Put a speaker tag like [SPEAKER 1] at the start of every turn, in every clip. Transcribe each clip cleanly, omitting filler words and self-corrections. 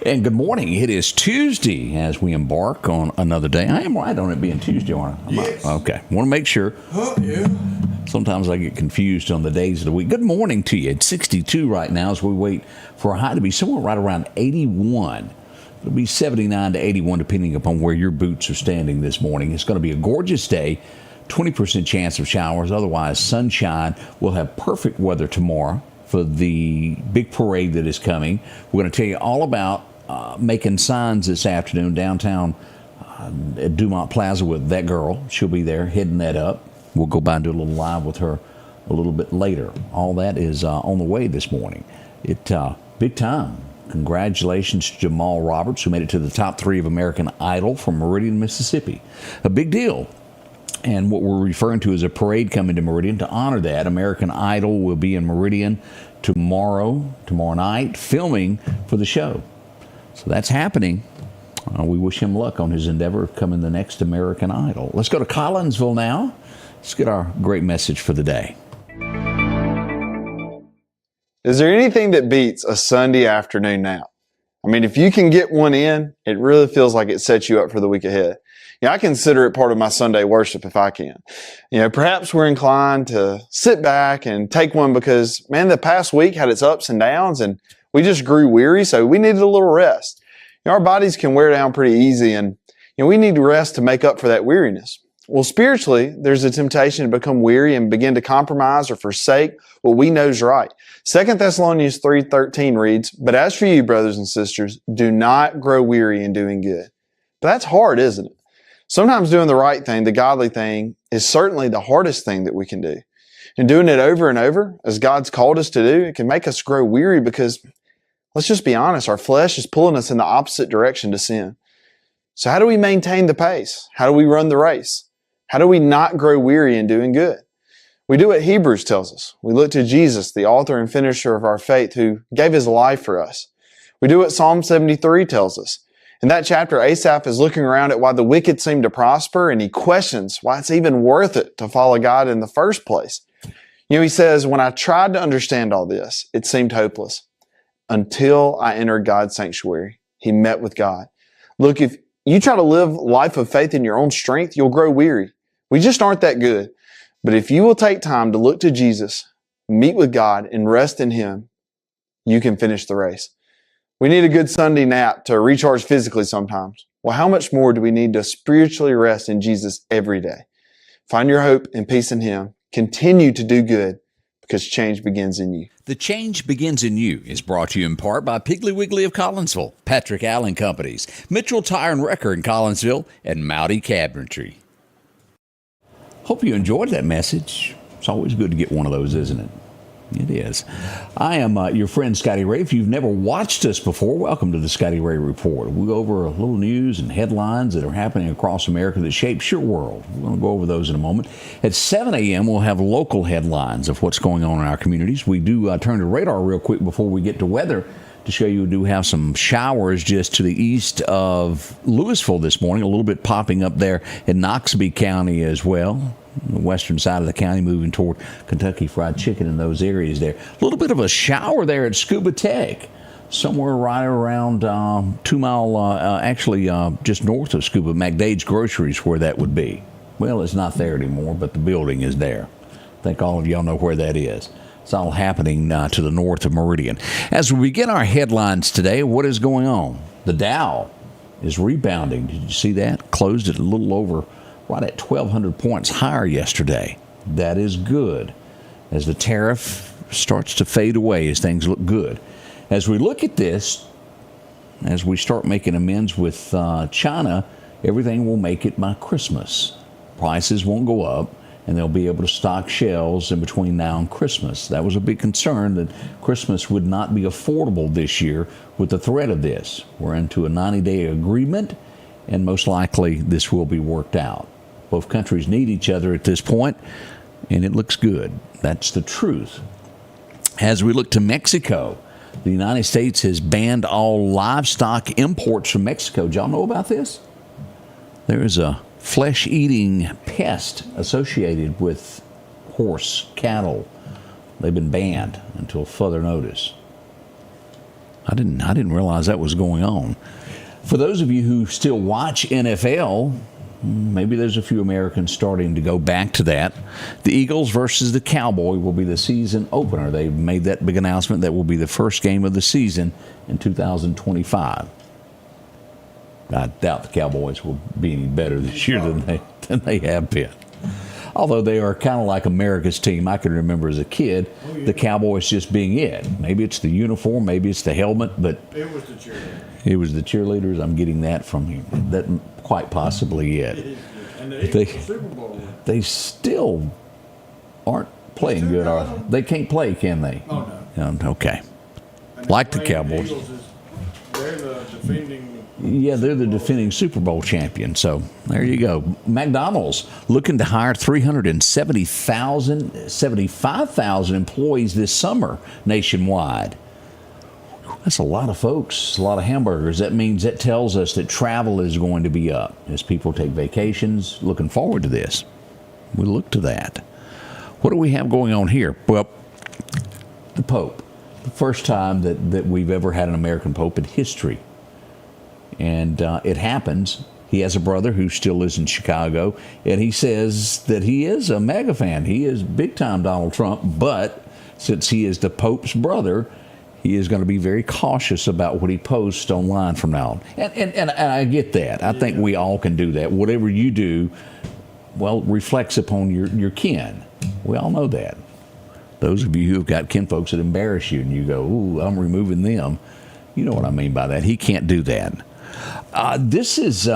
[SPEAKER 1] And good morning. It is Tuesday as we embark on another day. I am right on it being Tuesday, aren't I?
[SPEAKER 2] Yes.
[SPEAKER 1] Okay. Want to make sure.
[SPEAKER 2] Yeah.
[SPEAKER 1] Sometimes I get confused on the days of the week. Good morning to you. It's 62 right now as we wait for a high to be somewhere right around 81. It'll be 79 to 81 depending upon where your boots are standing this morning. It's going to be a gorgeous day. 20% chance of showers. Otherwise, sunshine. We'll have perfect weather tomorrow for the big parade that is coming. We're going to tell you all about making signs this afternoon downtown at Dumont Plaza with that girl. She'll be there heading that up. We'll go by and do a little live with her a little bit later. All that is on the way this morning. Big time. Congratulations to Jamal Roberts, who made it to the top 3 of American Idol from Meridian, Mississippi. A big deal. And what we're referring to is a parade coming to Meridian to honor that. American Idol will be in Meridian tomorrow night, filming for the show. So that's happening. We wish him luck on his endeavor of becoming the next American Idol. Let's go to Collinsville now. Let's get our great message for the day.
[SPEAKER 3] Is there anything that beats a Sunday afternoon nap? I mean, if you can get one in, it really feels like it sets you up for the week ahead. I consider it part of my Sunday worship if I can. Perhaps we're inclined to sit back and take one because, man, the past week had its ups and downs and we just grew weary, so we needed a little rest. Our bodies can wear down pretty easy and we need rest to make up for that weariness. Well, spiritually, there's a temptation to become weary and begin to compromise or forsake what we know is right. 2 Thessalonians 3:13 reads, "But as for you, brothers and sisters, do not grow weary in doing good." But that's hard, isn't it? Sometimes doing the right thing, the godly thing, is certainly the hardest thing that we can do. And doing it over and over, as God's called us to do, it can make us grow weary because, let's just be honest, our flesh is pulling us in the opposite direction to sin. So how do we maintain the pace? How do we run the race? How do we not grow weary in doing good? We do what Hebrews tells us. We look to Jesus, the author and finisher of our faith, who gave his life for us. We do what Psalm 73 tells us. In that chapter, Asaph is looking around at why the wicked seem to prosper, and he questions why it's even worth it to follow God in the first place. He says, when I tried to understand all this, it seemed hopeless. Until I entered God's sanctuary, he met with God. Look, if you try to live a life of faith in your own strength, you'll grow weary. We just aren't that good. But if you will take time to look to Jesus, meet with God, and rest in him, you can finish the race. We need a good Sunday nap to recharge physically sometimes. Well, how much more do we need to spiritually rest in Jesus every day? Find your hope and peace in him. Continue to do good because change begins in you.
[SPEAKER 1] The Change Begins in You is brought to you in part by Piggly Wiggly of Collinsville, Patrick Allen Companies, Mitchell Tire and Wrecker in Collinsville, and Mowdy Cabinetry. Hope you enjoyed that message. It's always good to get one of those, isn't it? It is. I am your friend Scotty Ray. If you've never watched us before, welcome to the Scotty Ray Report. We go over a little news and headlines that are happening across America that shapes your world. We're going to go over those in a moment. At 7 a.m., we'll have local headlines of what's going on in our communities. We do turn to radar real quick before we get to weather to show you we do have some showers just to the east of Louisville this morning, a little bit popping up there in Noxubee County as well. The western side of the county moving toward Kentucky Fried Chicken in those areas there. A little bit of a shower there at Scuba Tech, somewhere right around 2 mile, just north of Scuba, McDade's Groceries, where that would be. Well, it's not there anymore, but the building is there. I think all of y'all know where that is. It's all happening to the north of Meridian. As we begin our headlines today, what is going on? The Dow is rebounding. Did you see that? Closed at a little over right at 1,200 points higher yesterday. That is good. As the tariff starts to fade away, as things look good. As we look at this, as we start making amends with China, everything will make it by Christmas. Prices won't go up, and they'll be able to stock shelves in between now and Christmas. That was a big concern, that Christmas would not be affordable this year with the threat of this. We're into a 90-day agreement, and most likely this will be worked out. Both countries need each other at this point, and it looks good. That's the truth. As we look to Mexico, the United States has banned all livestock imports from Mexico. Did y'all know about this? There is a flesh-eating pest associated with horse, cattle. They've been banned until further notice. I didn't realize that was going on. For those of you who still watch NFL, maybe there's a few Americans starting to go back to that. The Eagles versus the Cowboys will be the season opener. They made that big announcement that will be the first game of the season in 2025. I doubt the Cowboys will be any better this year than they have been. Although they are kind of like America's team. I can remember as a kid, the Cowboys just being it. Maybe it's the uniform, maybe it's the helmet, but
[SPEAKER 2] it was the cheerleaders.
[SPEAKER 1] It was the cheerleaders. I'm getting that from you. That quite possibly it.
[SPEAKER 2] And the Super Bowl.
[SPEAKER 1] They still aren't playing good, are they? They can't play, can they?
[SPEAKER 2] Oh, no.
[SPEAKER 1] Okay.
[SPEAKER 2] And
[SPEAKER 1] Like the Cowboys.
[SPEAKER 2] They're the defending.
[SPEAKER 1] Yeah, they're the defending Super Bowl champion. So there you go. McDonald's looking to hire 75,000 employees this summer nationwide. That's a lot of folks, a lot of hamburgers. That tells us that travel is going to be up as people take vacations. Looking forward to this. We look to that. What do we have going on here? Well, the Pope. The first time that we've ever had an American Pope in history. And it happens. He has a brother who still lives in Chicago, and he says that he is a mega fan. He is big-time Donald Trump, but since he is the Pope's brother, he is going to be very cautious about what he posts online from now on. And I get that. I think we all can do that. Whatever you do, well, reflects upon your kin. We all know that. Those of you who have got kin folks that embarrass you and you go, ooh, I'm removing them. You know what I mean by that. He can't do that. This is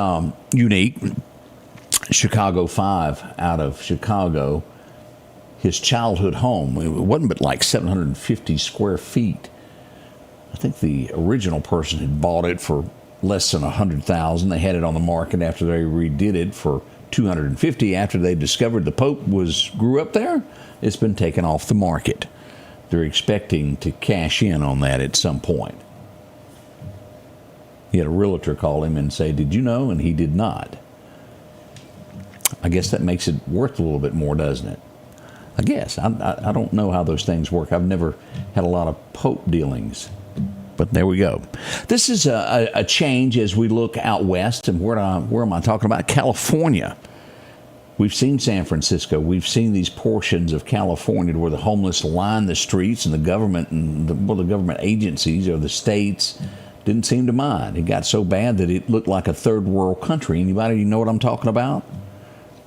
[SPEAKER 1] unique. Chicago 5 out of Chicago, his childhood home. It wasn't but like 750 square feet. I think the original person had bought it for less than $100,000. They had it on the market after they redid it for $250,000. After they discovered the Pope grew up there, it's been taken off the market. They're expecting to cash in on that at some point. He had a realtor call him and say, "Did you know?" And he did not. I guess that makes it worth a little bit more, doesn't it? I guess. I don't know how those things work. I've never had a lot of Pope dealings. But there we go. This is a change as we look out west. And where am I talking about? California. We've seen San Francisco. We've seen these portions of California where the homeless line the streets, and the government and the government agencies or the states didn't seem to mind. It got so bad that it looked like a third world country. Anybody know what I'm talking about?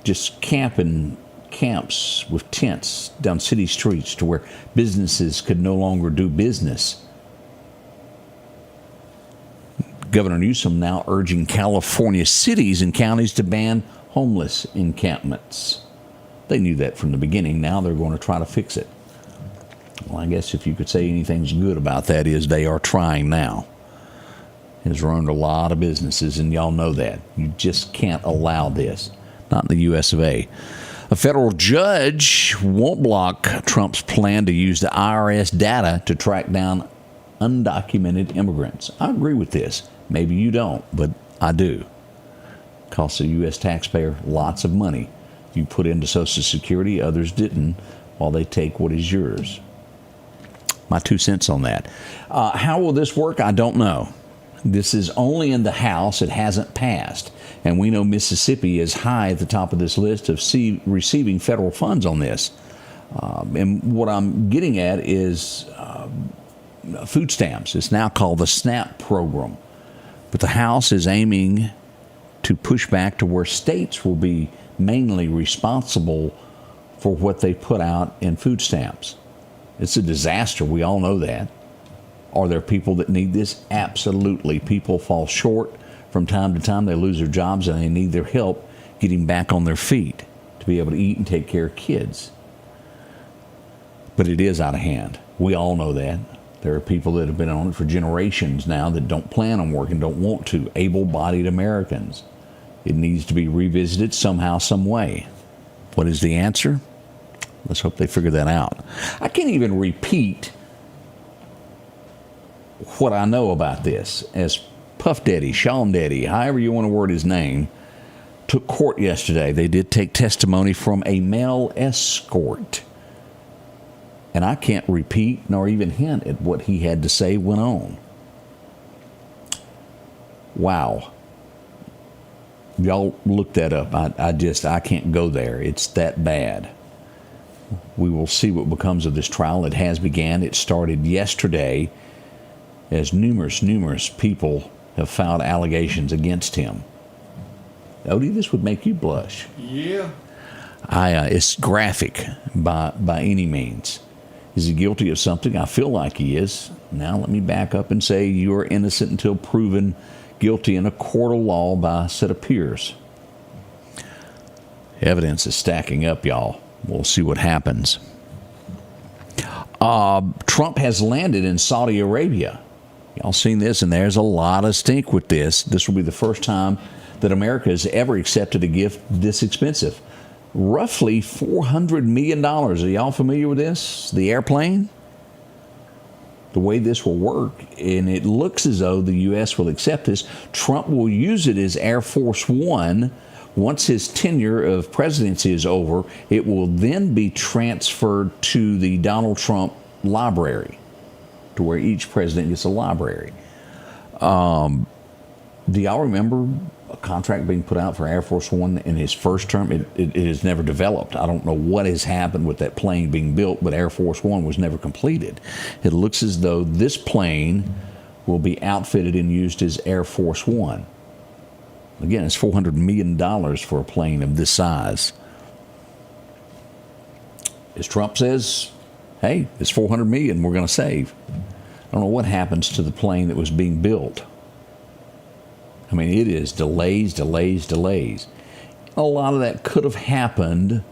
[SPEAKER 1] Just camps with tents down city streets to where businesses could no longer do business. Governor Newsom now urging California cities and counties to ban homeless encampments. They knew that from the beginning. Now they're going to try to fix it. Well, I guess if you could say anything's good about that is they are trying now. It has ruined a lot of businesses, and y'all know that. You just can't allow this. Not in the U.S. of A. A federal judge won't block Trump's plan to use the IRS data to track down undocumented immigrants. I agree with this. Maybe you don't, but I do. Costs the U.S. taxpayer lots of money. You put into Social Security, others didn't, while they take what is yours. My 2 cents on that. How will this work? I don't know. This is only in the House. It hasn't passed. And we know Mississippi is high at the top of this list of receiving federal funds on this. And what I'm getting at is food stamps. It's now called the SNAP program. But the House is aiming to push back to where states will be mainly responsible for what they put out in food stamps. It's a disaster. We all know that. Are there people that need this? Absolutely. People fall short from time to time. They lose their jobs and they need their help getting back on their feet to be able to eat and take care of kids. But it is out of hand. We all know that. There are people that have been on it for generations now that don't plan on working, don't want to. Able-bodied Americans. It needs to be revisited somehow, some way. What is the answer? Let's hope they figure that out. I can't even repeat what I know about this. As Puff Daddy, Sean Daddy, however you want to word his name, took court yesterday. They did take testimony from a male escort. And I can't repeat nor even hint at what he had to say went on. Wow. Y'all look that up. I can't go there. It's that bad. We will see what becomes of this trial. It has began. It started yesterday as numerous people have filed allegations against him. Odie, this would make you blush.
[SPEAKER 2] Yeah.
[SPEAKER 1] It's graphic by any means. Is he guilty of something? I feel like he is. Now let me back up and say you are innocent until proven guilty in a court of law by a set of peers. Evidence is stacking up, y'all. We'll see what happens. Trump has landed in Saudi Arabia. Y'all seen this, and there's a lot of stink with this. This will be the first time that America has ever accepted a gift this expensive. Roughly $400 million. Are y'all familiar with this? The airplane? The way this will work, and it looks as though the U.S. will accept this. Trump will use it as Air Force One. Once his tenure of presidency is over, it will then be transferred to the Donald Trump library, to where each president gets a library. Do y'all remember a contract being put out for Air Force One in his first term? It has never developed. I don't know what has happened with that plane being built, but Air Force One was never completed. It looks as though this plane will be outfitted and used as Air Force One. Again, it's $400 million for a plane of this size. As Trump says, hey, it's $400 million we're going to save. I don't know what happens to the plane that was being built. I mean, it is delays. A lot of that could have happened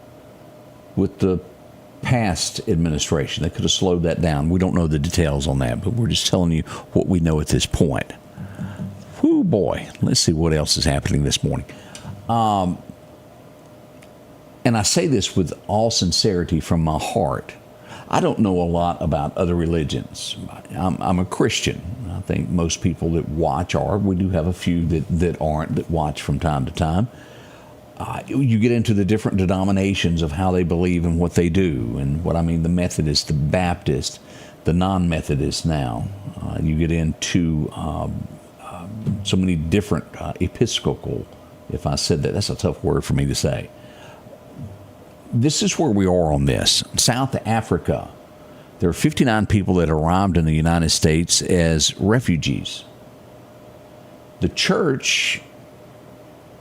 [SPEAKER 1] with the past administration. They could have slowed that down. We don't know the details on that, but we're just telling you what we know at this point. Whew, boy. Let's see what else is happening this morning. And I say this with all sincerity from my heart. I don't know a lot about other religions. I'm a Christian. I think most people that watch are. We do have a few that aren't, that watch from time to time. You get into the different denominations of how they believe and what they do. And what I mean, the Methodist, the Baptist, the non-Methodist now. You get into so many different Episcopal, if I said that. That's a tough word for me to say. This is where we are on this. South Africa, there are 59 people that arrived in the United States as refugees. The church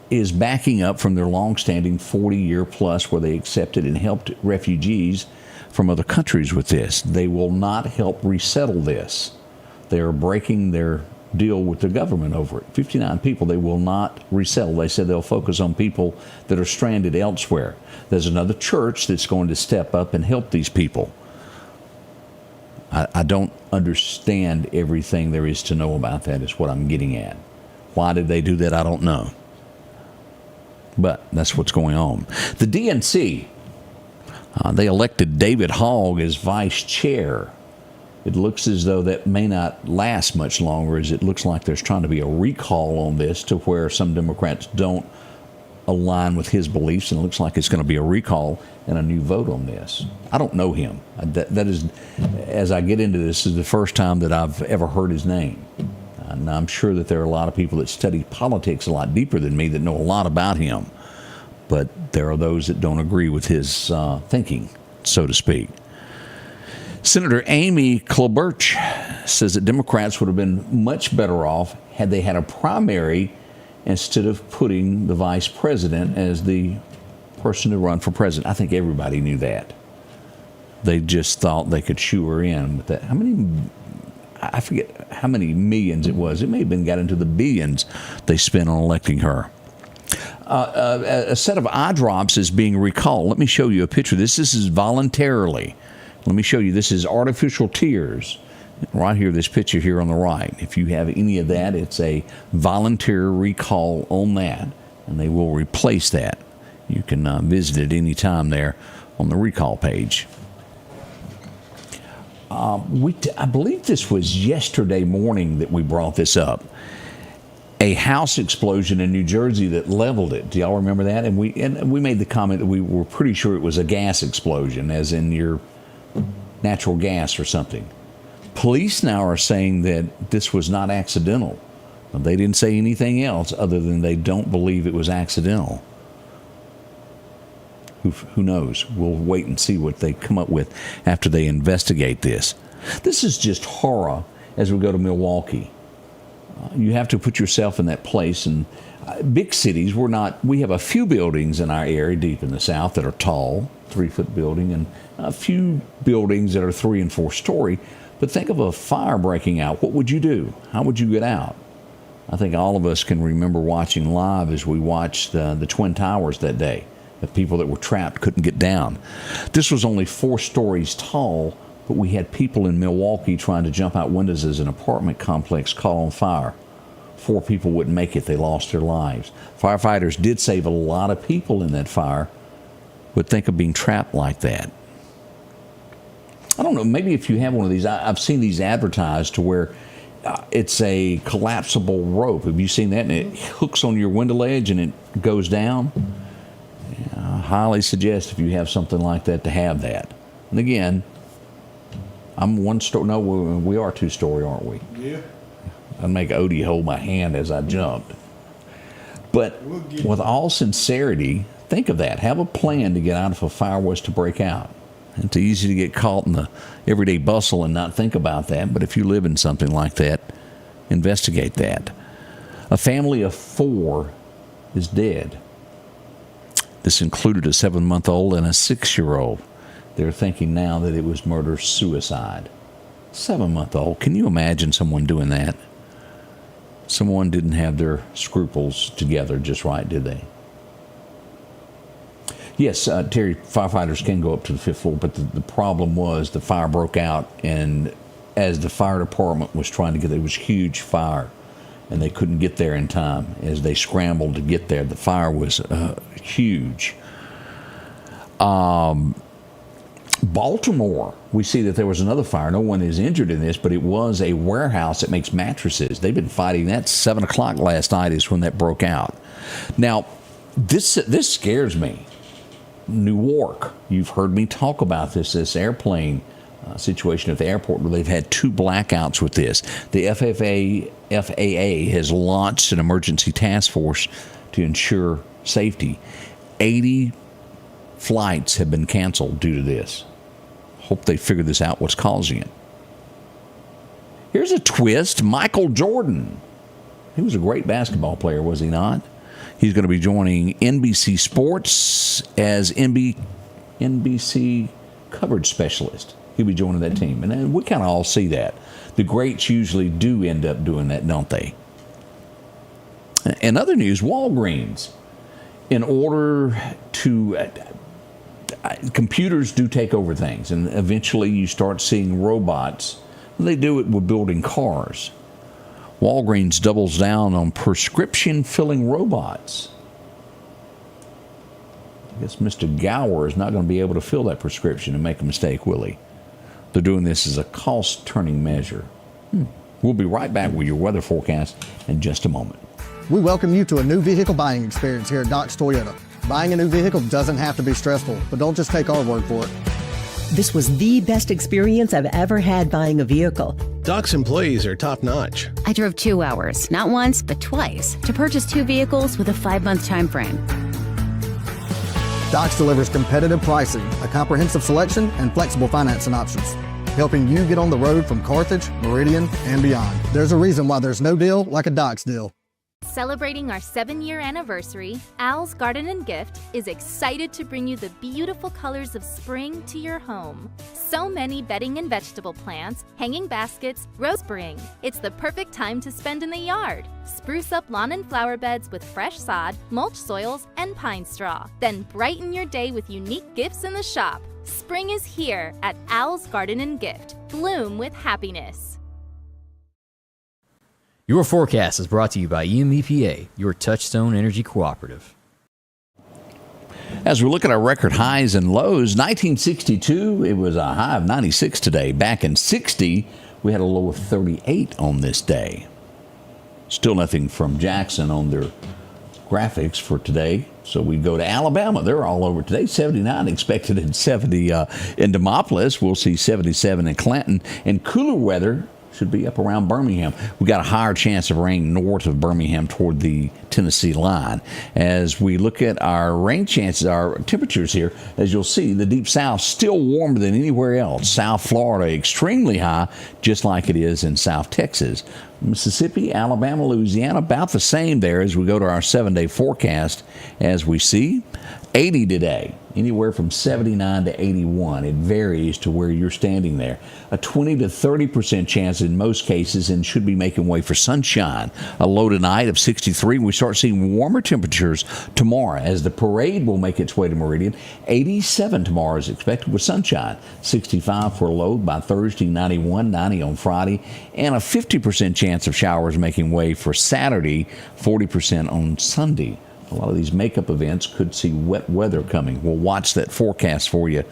[SPEAKER 1] is backing up from their long-standing 40-year plus where they accepted and helped refugees from other countries with this. They will not help resettle this. They are breaking their deal with the government over it. 59 people they will not resettle. They said they'll focus on people that are stranded elsewhere. There's another church that's going to step up and help these people. I don't understand everything there is to know about that, is what I'm getting at. Why did they do that? I don't know. But that's what's going on. The DNC, they elected David Hogg as vice chair. It looks as though that may not last much longer, as it looks like there's trying to be a recall on this to where some Democrats don't align with his beliefs, and it looks like it's going to be a recall and a new vote on this. I don't know him. That is, as I get into this, is the first time that I've ever heard his name. And I'm sure that there are a lot of people that study politics a lot deeper than me that know a lot about him. But there are those that don't agree with his thinking, so to speak. Senator Amy Klobuchar says that Democrats would have been much better off had they had a primary instead of putting the vice president as the person to run for president. I think everybody knew that. They just thought they could shoo her in. But that, I forget how many millions it was. It may have been got into the billions they spent on electing her. A set of eye drops is being recalled. Let me show you a picture. This is voluntarily. Let me show you. This is artificial tears. Right here, this picture here on the right. If you have any of that, it's a volunteer recall on that, and they will replace that. You can visit it any time there on the recall page. I believe this was yesterday morning that we brought this up. A house explosion in New Jersey that leveled it. Do y'all remember that? And we made the comment that we were pretty sure it was a gas explosion, as in your natural gas or something. Police now are saying that this was not accidental, They didn't say anything else other than they don't believe it was accidental. Who knows? We'll wait and see what they come up with after they investigate this. This is just horror as we go to Milwaukee. You have to put yourself in that place. And big cities, we have a few buildings in our area deep in the south that are tall, 3-foot building, and a few buildings that are 3 and 4 story. But think of a fire breaking out. What would you do? How would you get out? I think all of us can remember watching live as we watched the Twin Towers that day. The people that were trapped couldn't get down. This was only 4 stories tall, but we had people in Milwaukee trying to jump out windows as an apartment complex caught on fire. 4 people wouldn't make it. They lost their lives. Firefighters did save a lot of people in that fire, but think of being trapped like that. I don't know, maybe if you have one of these, I've seen these advertised to where it's a collapsible rope. Have you seen that? And it hooks on your window ledge and it goes down. I highly suggest if you have something like that to have that. And again, I'm 1 story. No, we are 2-story, aren't we?
[SPEAKER 2] Yeah.
[SPEAKER 1] I'd make Odie hold my hand as I jumped. But with all sincerity, think of that. Have a plan to get out if a fire was to break out. It's easy to get caught in the everyday bustle and not think about that. But if you live in something like that, investigate that. A family of 4 is dead. This included a 7-month-old and a 6-year-old. They're thinking now that it was murder-suicide. 7-month-old. Can you imagine someone doing that? Someone didn't have their scruples together just right, did they? Yes, Terry, firefighters can go up to the 5th floor, but the problem was the fire broke out, and as the fire department was trying to get there, it was a huge fire, and they couldn't get there in time. As they scrambled to get there, the fire was huge. Baltimore, we see that there was another fire. No one is injured in this, but it was a warehouse that makes mattresses. They've been fighting that. 7 o'clock last night is when that broke out. Now, this scares me. Newark, you've heard me talk about this airplane situation at the airport where they've had 2 blackouts with this. The FAA has launched an emergency task force to ensure safety. 80 flights have been canceled due to this. Hope they figure this out, what's causing it. Here's a twist. Michael Jordan. He was a great basketball player, was he not? He's going to be joining NBC Sports as NBC coverage specialist. He'll be joining that team. And we kind of all see that. The greats usually do end up doing that, don't they? In other news, Walgreens, in order to... computers do take over things, and eventually you start seeing robots. They do it with building cars. Walgreens doubles down on prescription filling robots. I guess Mr. Gower is not going to be able to fill that prescription and make a mistake, will he? They're doing this as a cost-turning measure. We'll be right back with your weather forecast in just a moment.
[SPEAKER 4] We welcome you to a new vehicle buying experience here at Doc's Toyota. Buying a new vehicle doesn't have to be stressful, but don't just take our word for it.
[SPEAKER 5] This was the best experience I've ever had buying a vehicle.
[SPEAKER 6] Doc's employees are top-notch.
[SPEAKER 7] I drove 2 hours, not once, but twice, to purchase 2 vehicles with a 5-month time frame.
[SPEAKER 4] Doc's delivers competitive pricing, a comprehensive selection, and flexible financing options, helping you get on the road from Carthage, Meridian, and beyond. There's a reason why there's no deal like a Doc's deal.
[SPEAKER 8] Celebrating our 7-year anniversary, Al's Garden and Gift is excited to bring you the beautiful colors of spring to your home. So many bedding and vegetable plants, hanging baskets, rose spring. It's the perfect time to spend in the yard. Spruce up lawn and flower beds with fresh sod, mulch soils, and pine straw. Then brighten your day with unique gifts in the shop. Spring is here at Al's Garden and Gift. Bloom with happiness.
[SPEAKER 9] Your forecast is brought to you by EMEPA, your Touchstone Energy Cooperative.
[SPEAKER 1] As we look at our record highs and lows, 1962, it was a high of 96 today. Back in 60, we had a low of 38 on this day. Still nothing from Jackson on their graphics for today. So we go to Alabama. They're all over today. 79 expected, and 70 in Demopolis. We'll see 77 in Clanton. And cooler weather should be up around Birmingham. We've got a higher chance of rain north of Birmingham toward the Tennessee line. As we look at our rain chances, our temperatures here, as you'll see, the deep south still warmer than anywhere else. South Florida extremely high, just like it is in South Texas. Mississippi, Alabama, Louisiana, about the same there as we go to our 7-day forecast. As we see, 80 today, anywhere from 79 to 81. It varies to where you're standing there. A 20 to 30% chance in most cases, and should be making way for sunshine. A low tonight of 63. We start seeing warmer temperatures tomorrow as the parade will make its way to Meridian. 87 tomorrow is expected with sunshine. 65 for a low by Thursday, 91, 90 on Friday, and a 50% chance of showers making way for Saturday, 40% on Sunday. A lot of these makeup events could see wet weather coming. We'll watch that forecast for you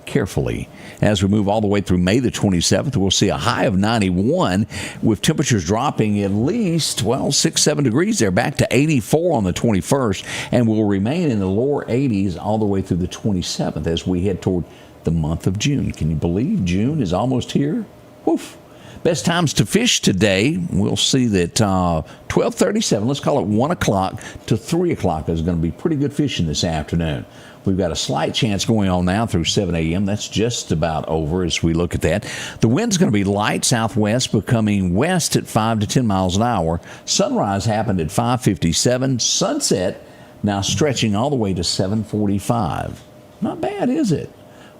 [SPEAKER 1] carefully. As we move all the way through May the 27th, we'll see a high of 91 with temperatures dropping at least, 6-7 degrees there, back to 84 on the 21st, and will remain in the lower 80s all the way through the 27th as we head toward the month of June. Can you believe June is almost here? Woof. Best times to fish today, we'll see that 12:37, let's call it 1 o'clock to 3 o'clock is going to be pretty good fishing this afternoon. We've got a slight chance going on now through 7 a.m. That's just about over as we look at that. The wind's going to be light southwest, becoming west at 5 to 10 miles an hour. Sunrise happened at 5:57. Sunset now stretching all the way to 7:45. Not bad, is it?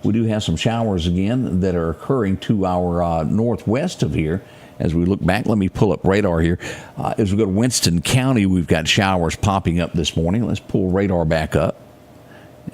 [SPEAKER 1] We do have some showers again that are occurring to our northwest of here. As we look back, let me pull up radar here. As we go to Winston County, we've got showers popping up this morning. Let's pull radar back up.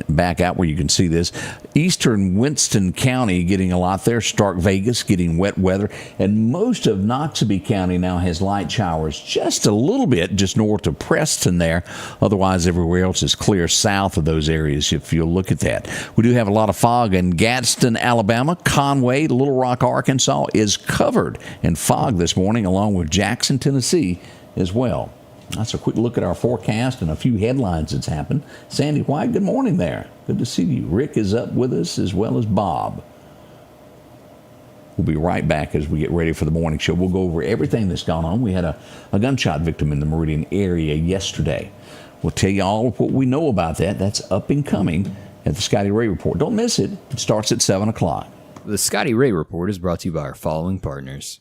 [SPEAKER 1] Back out where you can see this. Eastern Winston County getting a lot there. Stark Vegas getting wet weather. And most of Noxubee County now has light showers. Just a little bit just north of Preston there. Otherwise, everywhere else is clear south of those areas if you'll look at that. We do have a lot of fog in Gadsden, Alabama. Conway, Little Rock, Arkansas is covered in fog this morning, along with Jackson, Tennessee as well. That's a quick look at our forecast and a few headlines that's happened. Sandy White, good morning there. Good to see you. Rick is up with us as well as Bob. We'll be right back as we get ready for the morning show. We'll go over everything that's gone on. We had a gunshot victim in the Meridian area yesterday. We'll tell you all what we know about that. That's up and coming at the Scotty Ray Report. Don't miss it. It starts at 7 o'clock.
[SPEAKER 9] The Scotty Ray Report is brought to you by our following partners.